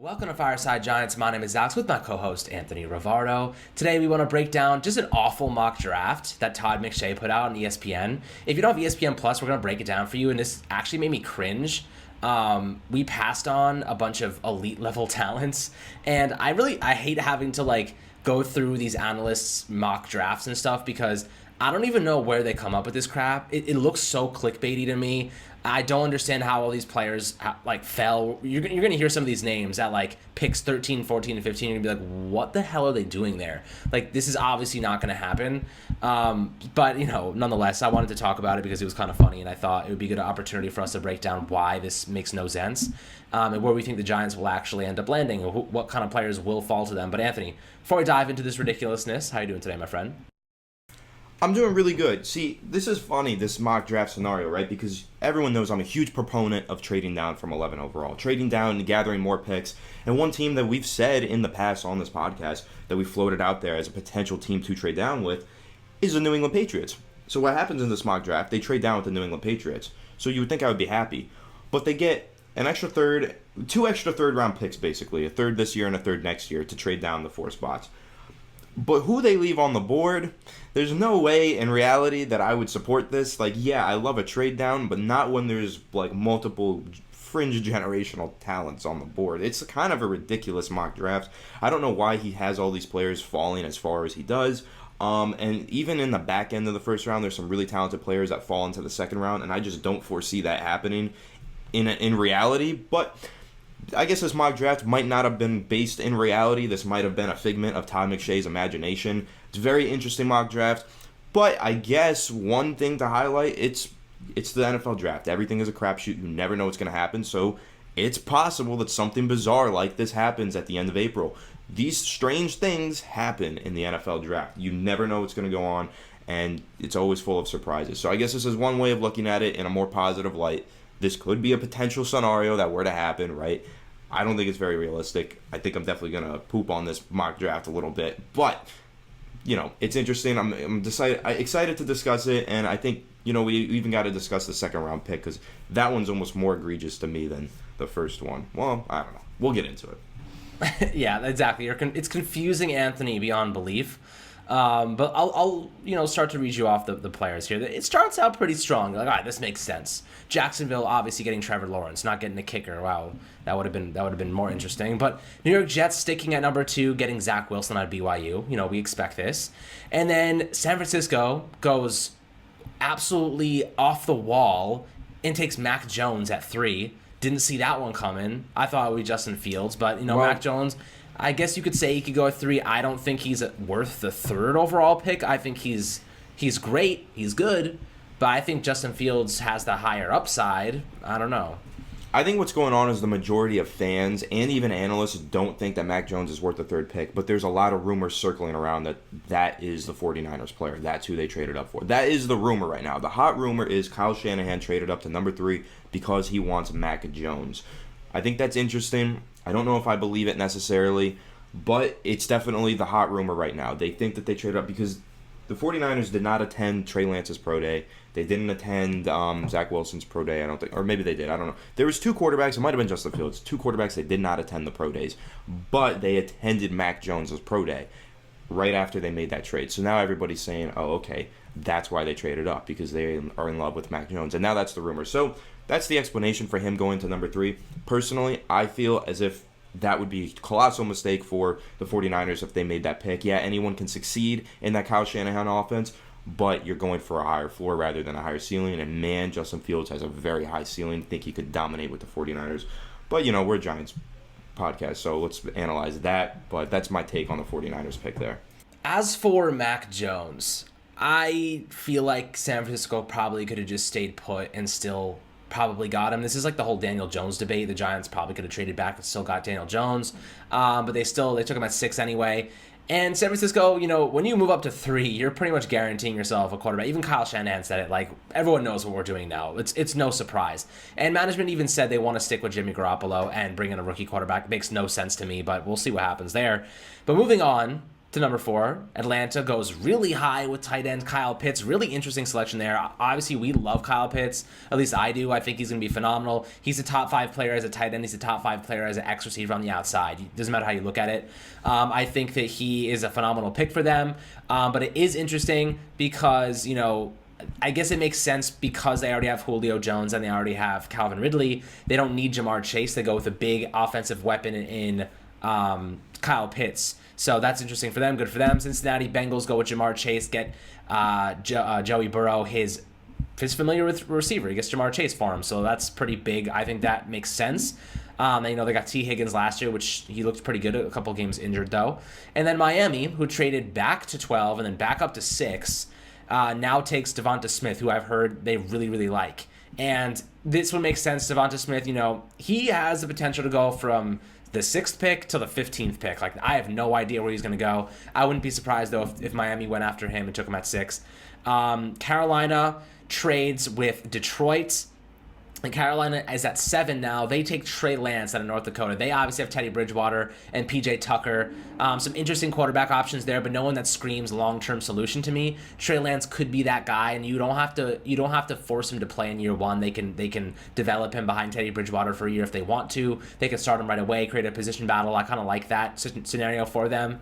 Welcome to Fireside Giants. My name is Alex with my co-host Anthony Rivardo. Today we want to break down just an awful mock draft that Todd McShay put out on ESPN. If you don't have ESPN Plus, we're going to break it down for you, and this actually made me cringe. We passed on a bunch of elite level talents, and I hate having to go through these analysts' mock drafts and stuff because I don't even know where they come up with this crap. It looks so clickbaity to me. I don't understand how all these players fell. You're going to hear some of these names at picks 13, 14, and 15. You're going to be like, what the hell are they doing there? This is obviously not going to happen. But nonetheless, I wanted to talk about it because it was kind of funny, and I thought it would be a good opportunity for us to break down why this makes no sense, and where we think the Giants will actually end up landing, or what kind of players will fall to them. But Anthony, before we dive into this ridiculousness, how are you doing today, my friend? I'm doing really good. See, this is funny, this mock draft scenario, right? Because everyone knows I'm a huge proponent of trading down from 11 overall. Trading down and gathering more picks. And one team that we've said in the past on this podcast that we floated out there as a potential team to trade down with is the New England Patriots. So what happens in this mock draft, they trade down with the New England Patriots. So you would think I would be happy. But they get two extra third-round picks, basically. A third this year and a third next year to trade down the 4 spots. But who they leave on the board, there's no way in reality that I would support this. I love a trade down, but not when there's multiple fringe generational talents on the board. It's kind of a ridiculous mock draft. I don't know why he has all these players falling as far as he does. And even in the back end of the first round, there's some really talented players that fall into the second round, and I just don't foresee that happening in reality. But I guess this mock draft might not have been based in reality. This might have been a figment of Todd McShay's imagination. It's a very interesting mock draft. But I guess one thing to highlight, it's the NFL draft. Everything is a crapshoot. You never know what's going to happen. So it's possible that something bizarre like this happens at the end of April. These strange things happen in the NFL draft. You never know what's going to go on, and it's always full of surprises. So I guess this is one way of looking at it in a more positive light. This could be a potential scenario that were to happen, right? I don't think it's very realistic. I think I'm definitely going to poop on this mock draft a little bit. But, it's interesting. I'm excited to discuss it. And I think, we even got to discuss the second round pick because that one's almost more egregious to me than the first one. Well, I don't know. We'll get into it. Yeah, exactly. It's confusing, Anthony, beyond belief. But I'll start to read you off the players here. It starts out pretty strong. All right, this makes sense. Jacksonville obviously getting Trevor Lawrence, not getting a kicker. Wow, that would have been more interesting. But New York Jets sticking at number 2, getting Zach Wilson at BYU. We expect this. And then San Francisco goes absolutely off the wall and takes Mac Jones at 3. Didn't see that one coming. I thought it would be Justin Fields, but Mac Jones, I guess you could say he could go at 3. I don't think he's worth the 3rd overall pick. I think he's great. He's good. But I think Justin Fields has the higher upside. I don't know. I think what's going on is the majority of fans and even analysts don't think that Mac Jones is worth the 3rd pick. But there's a lot of rumors circling around that is the 49ers player. That's who they traded up for. That is the rumor right now. The hot rumor is Kyle Shanahan traded up to number 3 because he wants Mac Jones. I think that's interesting. I don't know if I believe it necessarily, but it's definitely the hot rumor right now. They think that they traded up because the 49ers did not attend Trey Lance's pro day. They didn't attend Zach Wilson's pro day, I don't think. Or maybe they did, I don't know. There was 2 quarterbacks, it might have been Justin Fields, 2 quarterbacks that did not attend the pro days, but they attended Mac Jones' pro day right after they made that trade. So now everybody's saying, oh, okay, that's why they traded up, because they are in love with Mac Jones. And now that's the rumor. So that's the explanation for him going to number 3. Personally, I feel as if that would be a colossal mistake for the 49ers if they made that pick. Yeah, anyone can succeed in that Kyle Shanahan offense, but you're going for a higher floor rather than a higher ceiling. And man, Justin Fields has a very high ceiling. I think he could dominate with the 49ers. But, we're a Giants podcast, so let's analyze that. But that's my take on the 49ers pick there. As for Mac Jones, I feel like San Francisco probably could have just stayed put and still probably got him. This is like the whole Daniel Jones debate. The Giants probably could have traded back and still got Daniel Jones, but they took him at 6 anyway. And San Francisco, when you move up to 3, you're pretty much guaranteeing yourself a quarterback. Even Kyle Shanahan said it. Everyone knows what we're doing now. It's no surprise. And management even said they want to stick with Jimmy Garoppolo and bring in a rookie quarterback. It makes no sense to me, but we'll see what happens there. But moving on to to number 4. Atlanta goes really high with tight end Kyle Pitts. Really interesting selection there. Obviously, we love Kyle Pitts. At least I do. I think he's going to be phenomenal. He's a top 5 player as a tight end. He's a top 5 player as an X receiver on the outside. It doesn't matter how you look at it. I think that he is a phenomenal pick for them. But it is interesting because, I guess it makes sense because they already have Julio Jones and they already have Calvin Ridley. They don't need Jamar Chase. They go with a big offensive weapon in Kyle Pitts. So that's interesting for them. Good for them. Cincinnati Bengals go with Jamar Chase, get Joey Burrow his familiar with receiver. He gets Jamar Chase for him. So that's pretty big. I think that makes sense. They got T. Higgins last year, which he looked pretty good. A couple games injured, though. And then Miami, who traded back to 12 and then back up to 6, now takes Devonta Smith, who I've heard they really, really like. And this would make sense. Devonta Smith, he has the potential to go from the 6th pick to the 15th pick. Like, I have no idea where he's going to go. I wouldn't be surprised, though, if Miami went after him and took him at 6. Carolina trades with Detroit. And Carolina is at 7 now. They take Trey Lance out of North Dakota. They obviously have Teddy Bridgewater and PJ Tucker. Some interesting quarterback options there, but no one that screams long-term solution to me. Trey Lance could be that guy, and you don't have to force him to play in year 1. They can develop him behind Teddy Bridgewater for a year if they want to. They can start him right away, create a position battle. I kind of like that scenario for them.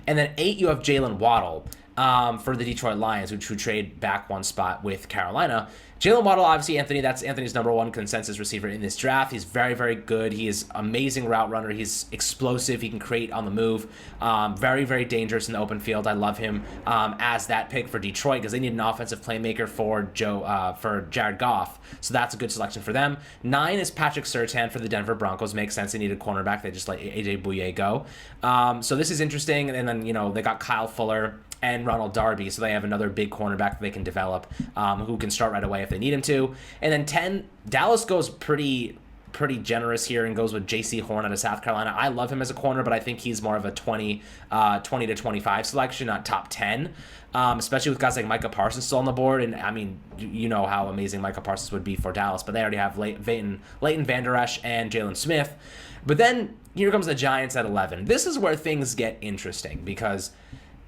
And then 8, you have Jalen Waddle for the Detroit Lions, who trade back 1 spot with Carolina. Jalen Waddle, obviously, that's Anthony's number 1 consensus receiver in this draft. He's very, very good. He is amazing route runner. He's explosive. He can create on the move. Very, very dangerous in the open field. I love him as that pick for Detroit because they need an offensive playmaker for Jared Goff. So that's a good selection for them. 9 is Patrick Surtain for the Denver Broncos. Makes sense. They need a cornerback. They just let AJ Bouye go. So this is interesting. And then, they got Kyle Fuller and Ronald Darby, so they have another big cornerback that they can develop who can start right away if they need him to. And then 10, Dallas goes pretty generous here and goes with J.C. Horn out of South Carolina. I love him as a corner, but I think he's more of a 20 to 25 selection, not top 10, especially with guys like Micah Parsons still on the board. And, I mean, you know how amazing Micah Parsons would be for Dallas, but they already have Leighton Vander Esch and Jalen Smith. But then here comes the Giants at 11. This is where things get interesting because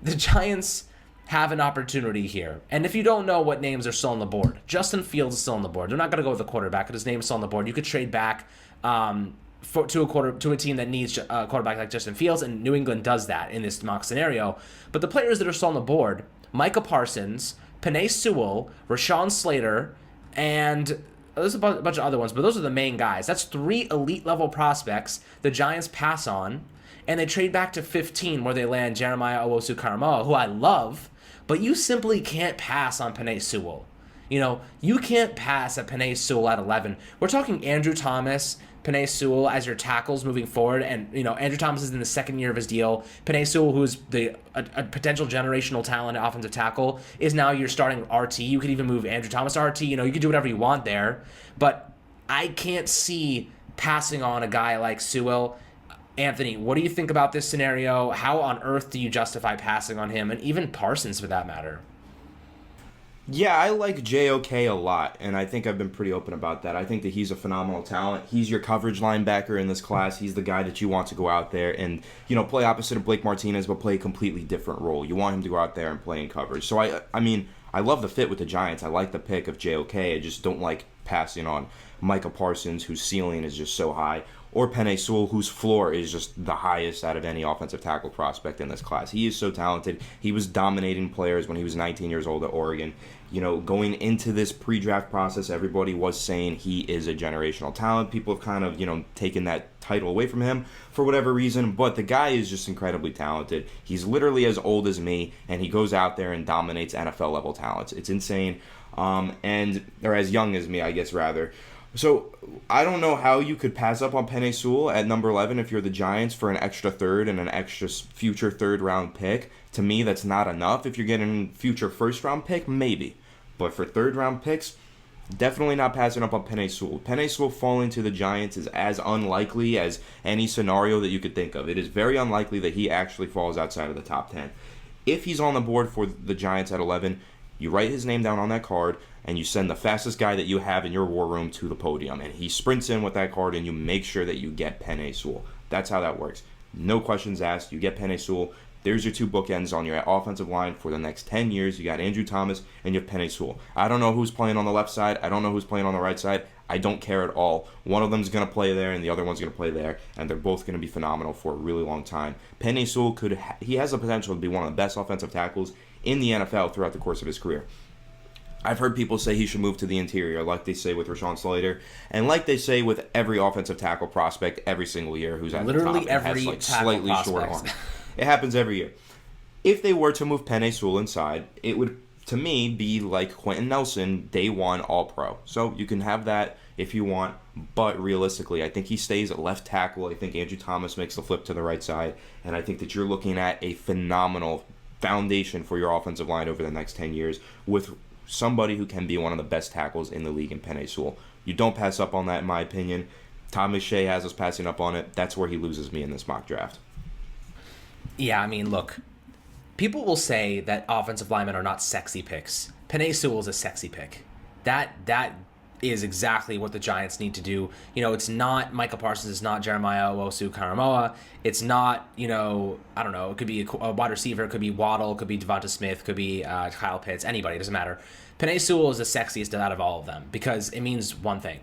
the Giants have an opportunity here. And if you don't know what names are still on the board, Justin Fields is still on the board. They're not going to go with a quarterback, but his name is still on the board. You could trade back to a team that needs a quarterback like Justin Fields, and New England does that in this mock scenario. But the players that are still on the board, Micah Parsons, Penei Sewell, Rashawn Slater, and there's a bunch of other ones, but those are the main guys. That's 3 elite-level prospects the Giants pass on, and they trade back to 15 where they land Jeremiah Owusu-Koramoah, who I love, but you simply can't pass on Penei Sewell. You can't pass at Penei Sewell at 11. We're talking Andrew Thomas, Penei Sewell as your tackles moving forward, and Andrew Thomas is in the 2nd year of his deal. Penei Sewell, who's a potential generational talent at offensive tackle, is now your starting RT. You could even move Andrew Thomas to RT. You could do whatever you want there, but I can't see passing on a guy like Sewell. Anthony, what do you think about this scenario? How on earth do you justify passing on him, and even Parsons for that matter? Yeah, I like JOK a lot, and I think I've been pretty open about that. I think that he's a phenomenal talent. He's your coverage linebacker in this class. He's the guy that you want to go out there and, play opposite of Blake Martinez, but play a completely different role. You want him to go out there and play in coverage. So, I love the fit with the Giants. I like the pick of JOK. I just don't like passing on Micah Parsons, whose ceiling is just so high, or Penei Sewell, whose floor is just the highest out of any offensive tackle prospect in this class. He is so talented. He was dominating players when he was 19 years old at Oregon. Going into this pre-draft process, everybody was saying he is a generational talent. People have kind of, taken that title away from him for whatever reason, but the guy is just incredibly talented. He's literally as old as me, and he goes out there and dominates NFL-level talents. It's insane. Or as young as me, I guess, rather. So, I don't know how you could pass up on Penei Sewell at number 11 if you're the Giants for an extra 3rd and an extra future 3rd-round pick. To me, that's not enough. If you're getting a future 1st-round pick, maybe. But for 3rd-round picks, definitely not passing up on Penei Sewell. Penei Sewell falling to the Giants is as unlikely as any scenario that you could think of. It is very unlikely that he actually falls outside of the top 10. If he's on the board for the Giants at 11, you write his name down on that card, and you send the fastest guy that you have in your war room to the podium. And he sprints in with that card, and you make sure that you get Penei Sewell. That's how that works. No questions asked. You get Penei Sewell. There's your two bookends on your offensive line for the next 10 years. You got Andrew Thomas and you have Penei Sewell. I don't know who's playing on the left side. I don't know who's playing on the right side. I don't care at all. One of them's going to play there and the other one's going to play there, and they're both going to be phenomenal for a really long time. Penei Sewell he has the potential to be one of the best offensive tackles in the NFL throughout the course of his career. I've heard people say he should move to the interior, like they say with Rashawn Slater, and like they say with every offensive tackle prospect every single year who's at literally the top and every has like tackle slightly prospect. short arms. It happens every year. If they were to move Penei Sewell inside, it would, to me, be like Quentin Nelson, day one All-Pro. So you can have that if you want, but realistically, I think he stays at left tackle. I think Andrew Thomas makes the flip to the right side, and I think that you're looking at a phenomenal foundation for your offensive line over the next 10 years with somebody who can be one of the best tackles in the league in Penei Sewell. You don't pass up on that, in my opinion. Todd McShay has us passing up on it. That's where he loses me in this mock draft. Yeah, I mean, look, people will say that offensive linemen are not sexy picks. Penei Sewell is a sexy pick. That is exactly what the Giants need to do. You know, it's not Micah Parsons, it's not Jeremiah Owusu-Koramoah. It's not, I don't know, it could be a wide receiver, it could be Waddle, it could be Devonta Smith, it could be Kyle Pitts, anybody, it doesn't matter. Penei Sewell is the sexiest out of all of them because it means one thing.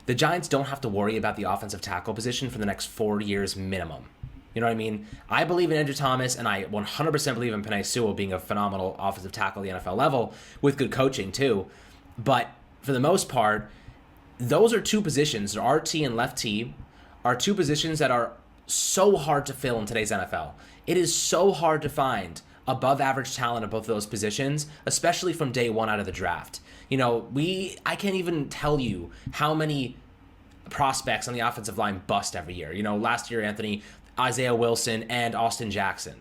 The Giants don't have to worry about the offensive tackle position for the next 4 years minimum. You know what I mean? I believe in Andrew Thomas, and I 100% believe in Penei Sewell being a phenomenal offensive tackle at the NFL level with good coaching too. But for the most part, those are two positions, RT and left T, are two positions that are so hard to fill in today's NFL. It is so hard to find above average talent at both of those positions, especially from day one out of the draft. I can't even tell you how many prospects on the offensive line bust every year. Last year, Anthony, Isaiah Wilson and Austin Jackson.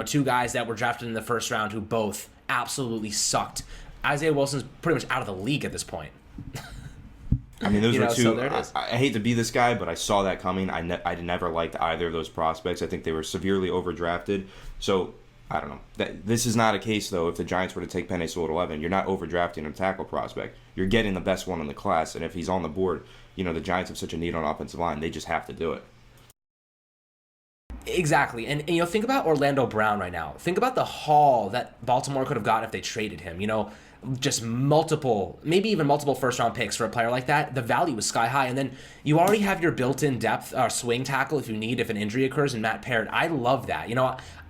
Two guys that were drafted in the first round who both absolutely sucked. Isaiah Wilson's pretty much out of the league at this point. I mean, those were two. So there it is. I hate to be this guy, but I saw that coming. I never liked either of those prospects. I think they were severely overdrafted. So, I don't know. This is not a case, though, if the Giants were to take Penei Sewell at 11. You're not overdrafting a tackle prospect. You're getting the best one in the class, and if he's on the board, the Giants have such a need on offensive line. They just have to do it. Exactly. And think about Orlando Brown right now. Think about the haul that Baltimore could have gotten if they traded him. Just maybe even multiple first-round picks for a player like that. The value was sky high. And then you already have your built-in depth swing tackle if an injury occurs in Matt Parrott. I love that.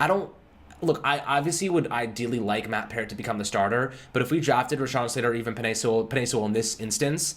I obviously would ideally like Matt Parrott to become the starter, but if we drafted Rashawn Slater or even Penei Sewell in this instance,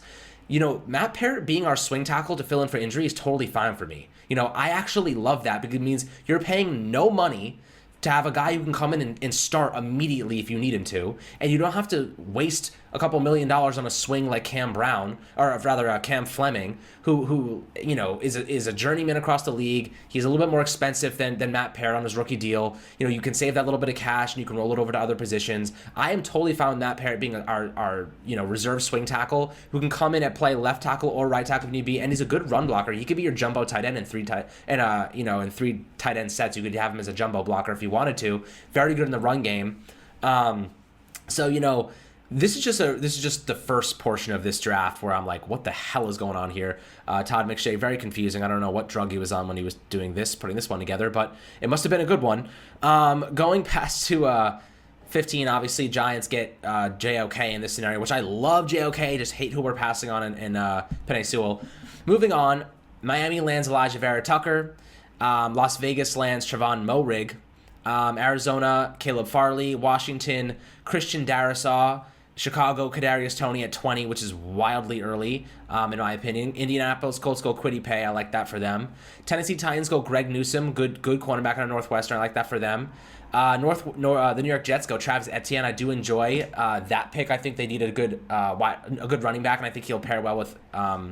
Matt Parrott being our swing tackle to fill in for injury is totally fine for me. I actually love that because it means you're paying no money to have a guy who can come in and start immediately if you need him to, and you don't have to waste a couple $1 million on a swing like Cam Brown, or rather Cam Fleming, who is a journeyman across the league. He's a little bit more expensive than Matt Parrott on his rookie deal. You can save that little bit of cash and you can roll it over to other positions. I am totally fine with Matt Parrott being our reserve swing tackle who can come in and play left tackle or right tackle if need be, and he's a good run blocker. He could be your jumbo tight end in three tight end sets. You could have him as a jumbo blocker if you wanted to. Very good in the run game. This is just the first portion of this draft where I'm like, what the hell is going on here? Todd McShay, very confusing. I don't know what drug he was on when he was putting this one together, but it must have been a good one. Going past to 15, obviously Giants get JOK in this scenario, which I love JOK, just hate who we're passing on in Penei Sewell. Moving on, Miami lands Elijah Vera Tucker. Las Vegas lands Trevon Moehrig. Arizona, Caleb Farley. Washington, Christian Darrisaw. Chicago, Kadarius Toney at 20, which is wildly early, in my opinion. Indianapolis Colts go Kwity Paye. I like that for them. Tennessee Titans go Greg Newsome, good cornerback out of Northwestern. I like that for them. The New York Jets go Travis Etienne. I do enjoy that pick. I think they need a good running back, and I think he'll pair well with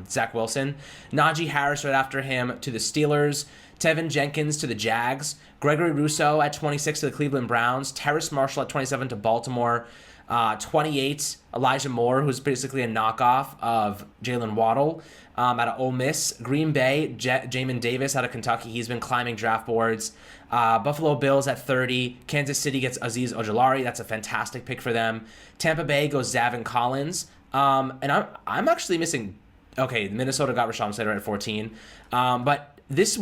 Zach Wilson. Najee Harris right after him to the Steelers. Tevin Jenkins to the Jags. Gregory Rousseau at 26 to the Cleveland Browns. Terrace Marshall at 27 to Baltimore. 28, Elijah Moore, who's basically a knockoff of Jalen Waddle out of Ole Miss. Green Bay, Jamin Davis out of Kentucky. He's been climbing draft boards. Buffalo Bills at 30. Kansas City gets Azeez Ojulari. That's a fantastic pick for them. Tampa Bay goes Zavin Collins. And I'm actually missing... Okay, Minnesota got Rashawn Slater at 14. But this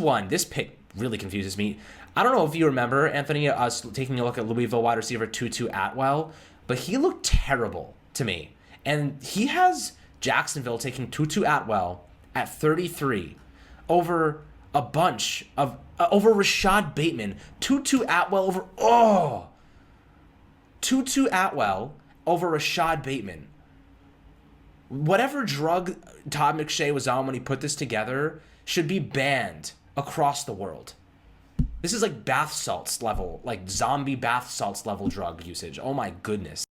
pick really confuses me. I don't know if you remember, Anthony, us taking a look at Louisville wide receiver Tutu Atwell, but he looked terrible to me. And he has Jacksonville taking Tutu Atwell at 33 over a bunch of over Rashad Bateman. Tutu Atwell over Rashad Bateman. Whatever drug Todd McShay was on when he put this together should be banned across the world. This is like bath salts level, like zombie bath salts level drug usage. Oh my goodness.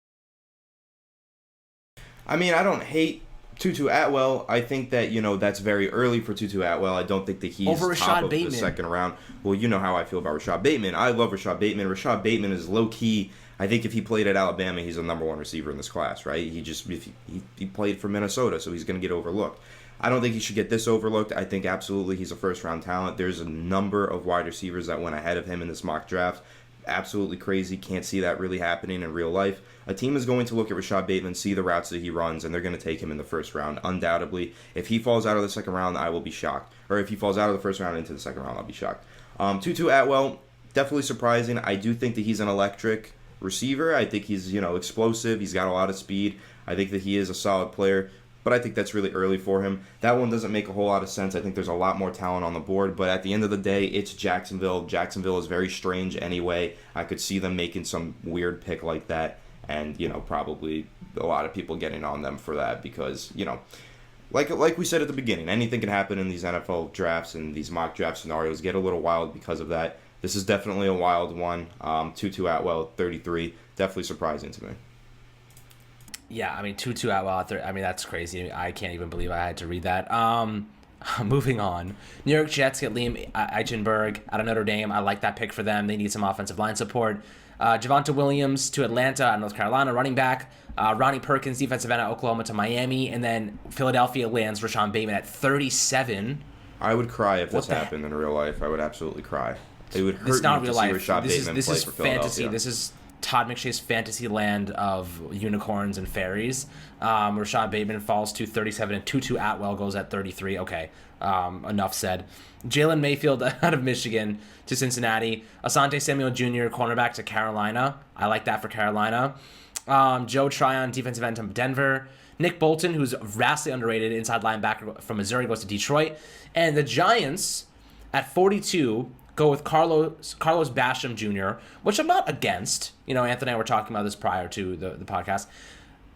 I mean, I don't hate Tutu Atwell. I think that, that's very early for Tutu Atwell. I don't think that he's over top Rashad of Bateman. The second round. Well, you know how I feel about Rashad Bateman. I love Rashad Bateman. Rashad Bateman is low-key. I think if he played at Alabama, he's a number one receiver in this class, right? He played for Minnesota, so he's going to get overlooked. I don't think he should get this overlooked. I think absolutely he's a first-round talent. There's a number of wide receivers that went ahead of him in this mock draft. Absolutely crazy. Can't see that really happening in real life. A team is going to look at Rashad Bateman, see the routes that he runs, and they're going to take him in the first round, undoubtedly. If he falls out of the second round, I will be shocked. Or if he falls out of the first round into the second round, I'll be shocked. Tutu Atwell, definitely surprising. I do think that he's an electric receiver. I think he's, explosive. He's got a lot of speed. I think that he is a solid player. But I think that's really early for him. That one doesn't make a whole lot of sense. I think there's a lot more talent on the board. But at the end of the day, it's Jacksonville. Jacksonville is very strange anyway. I could see them making some weird pick like that. And, probably a lot of people getting on them for that because, like we said at the beginning, anything can happen in these NFL drafts and these mock draft scenarios get a little wild because of that. This is definitely a wild one. Tutu Atwell, 33. Definitely surprising to me. Yeah, I mean, Tutu Atwell, that's crazy. I can't even believe I had to read that. Moving on. New York Jets get Liam Eichenberg out of Notre Dame. I like that pick for them. They need some offensive line support. Javonte Williams to Atlanta out of North Carolina, running back. Ronnie Perkins, defensive end at Oklahoma to Miami. And then Philadelphia lands Rashawn Bateman at 37. I would cry if this happened in real life. I would absolutely cry. It would hurt me to see Rashad Bateman play for Philadelphia. Fantasy. This is Todd McShay's fantasy land of unicorns and fairies. Rashad Bateman falls to 37, and Tutu Atwell goes at 33. Okay, enough said. Jalen Mayfield out of Michigan to Cincinnati. Asante Samuel Jr., cornerback to Carolina. I like that for Carolina. Joe Tryon, defensive end to Denver. Nick Bolton, who's vastly underrated inside linebacker from Missouri, goes to Detroit. And the Giants at 42 go with Carlos Basham Jr., which I'm not against. Anthony and I were talking about this prior to the podcast.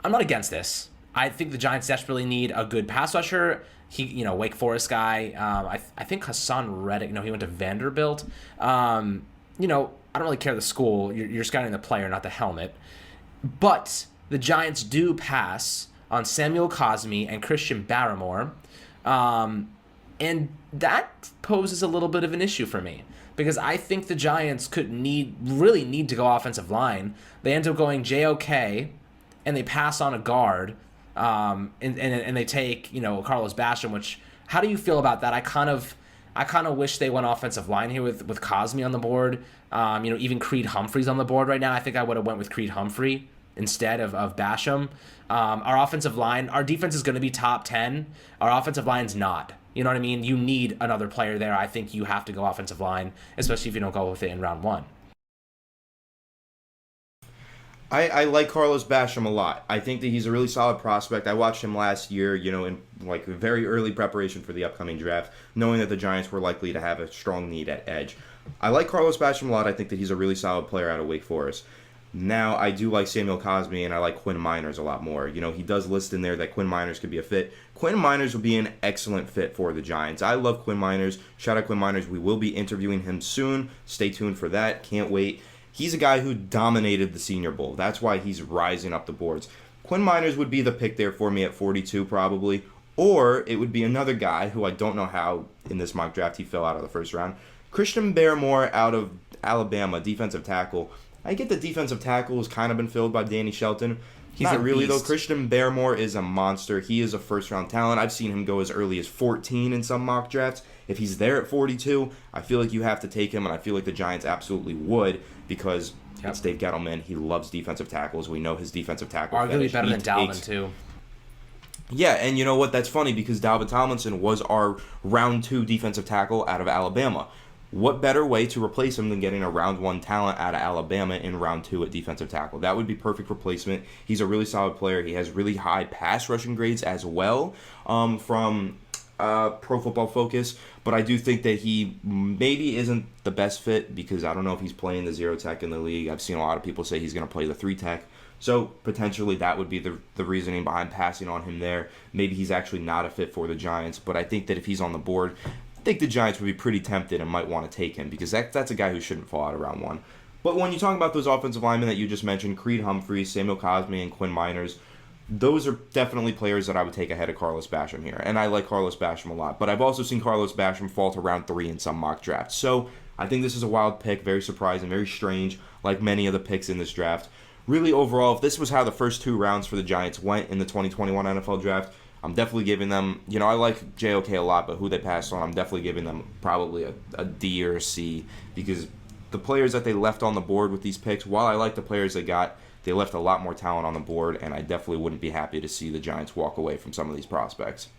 I'm not against this. I think the Giants desperately need a good pass rusher. He, Wake Forest guy. I think Hassan Reddick. No, he went to Vanderbilt. I don't really care the school. You're scouting the player, not the helmet. But the Giants do pass on Samuel Cosby and Christian Barmore. And that poses a little bit of an issue for me because I think the Giants really need to go offensive line. They end up going JOK, and they pass on a guard, and they take Carlos Basham. Which, how do you feel about that? I kind of wish they went offensive line here with Cosby on the board. Even Creed Humphrey's on the board right now. I think I would have went with Creed Humphrey instead of Basham. Our offensive line, our defense is going to be top 10. Our offensive line's not. You know what I mean? You need another player there. I think you have to go offensive line, especially if you don't go with it in round one. I like Carlos Basham a lot. I think that he's a really solid prospect. I watched him last year, in very early preparation for the upcoming draft, knowing that the Giants were likely to have a strong need at edge. I like Carlos Basham a lot. I think that he's a really solid player out of Wake Forest. Now, I do like Samuel Cosby, and I like Quinn Miners a lot more. He does list in there that Quinn Miners could be a fit. Quinn Miners would be an excellent fit for the Giants. I love Quinn Miners. Shout out Quinn Miners. We will be interviewing him soon. Stay tuned for that. Can't wait. He's a guy who dominated the Senior Bowl. That's why he's rising up the boards. Quinn Miners would be the pick there for me at 42 probably. Or it would be another guy who I don't know how in this mock draft he fell out of the first round. Christian Barmore out of Alabama, defensive tackle. I get the defensive tackle has kind of been filled by Danny Shelton. He's not really, though. Christian Barmore is a monster. He is a first-round talent. I've seen him go as early as 14 in some mock drafts. If he's there at 42, I feel like you have to take him, and I feel like the Giants absolutely would because it's Dave Gettleman. He loves defensive tackles. We know his defensive tackle arguably better than Dalvin, too. Yeah, and you know what? That's funny because Dalvin Tomlinson was our round 2 defensive tackle out of Alabama. what better way to replace him than getting a round 1 talent out of Alabama in round 2 at defensive tackle? That would be perfect replacement. He's a really solid player. He has really high pass rushing grades as well from Pro Football Focus, but I do think that he maybe isn't the best fit because I don't know if he's playing the 0 tech in the league. I've seen a lot of people say he's going to play the 3 tech. So potentially that would be the reasoning behind passing on him there. Maybe he's actually not a fit for the Giants, but I think that if he's on the board, I think the Giants would be pretty tempted and might want to take him because that's a guy who shouldn't fall out of round 1. But when you talk about those offensive linemen that you just mentioned, Creed Humphreys, Samuel Cosby, and Quinn Miners, those are definitely players that I would take ahead of Carlos Basham here. And I like Carlos Basham a lot. But I've also seen Carlos Basham fall to round 3 in some mock drafts. So I think this is a wild pick, very surprising, very strange, like many of the picks in this draft. Really, overall, if this was how the first 2 rounds for the Giants went in the 2021 NFL Draft, I'm definitely giving them, I like JOK a lot, but who they passed on, I'm definitely giving them probably a D or a C because the players that they left on the board with these picks, while I like the players they got, they left a lot more talent on the board, and I definitely wouldn't be happy to see the Giants walk away from some of these prospects.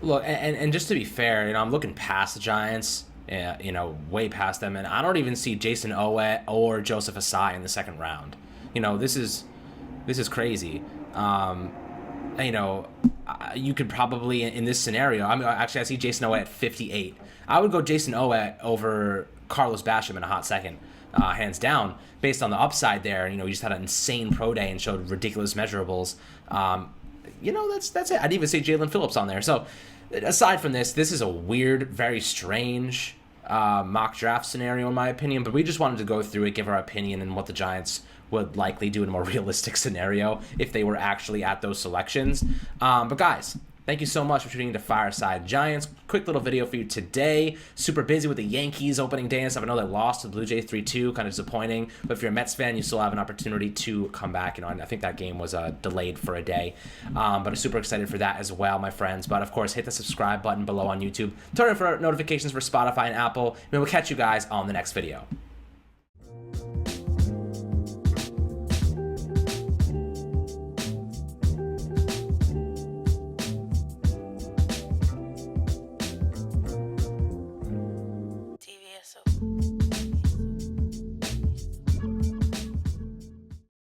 Look, and just to be fair, I'm looking past the Giants, way past them, and I don't even see Jason Oweh or Joseph Asai in the second round. This is crazy. You could probably, in this scenario, actually I see Jason Oweh at 58. I would go Jason Oweh over Carlos Basham in a hot second, hands down, based on the upside there. He just had an insane pro day and showed ridiculous measurables. That's it. I'd even say Jalen Phillips on there. So aside from this is a weird, very strange mock draft scenario in my opinion, but we just wanted to go through it, give our opinion and what the Giants would likely do in a more realistic scenario if they were actually at those selections. But guys, thank you so much for tuning into Fireside Giants. Quick little video for you today. Super busy with the Yankees opening day and stuff. I know they lost to the Blue Jays 3-2, kind of disappointing. But if you're a Mets fan, you still have an opportunity to come back. I think that game was delayed for a day. But I'm super excited for that as well, my friends. But of course, hit the subscribe button below on YouTube. Turn on for notifications for Spotify and Apple. And we'll catch you guys on the next video.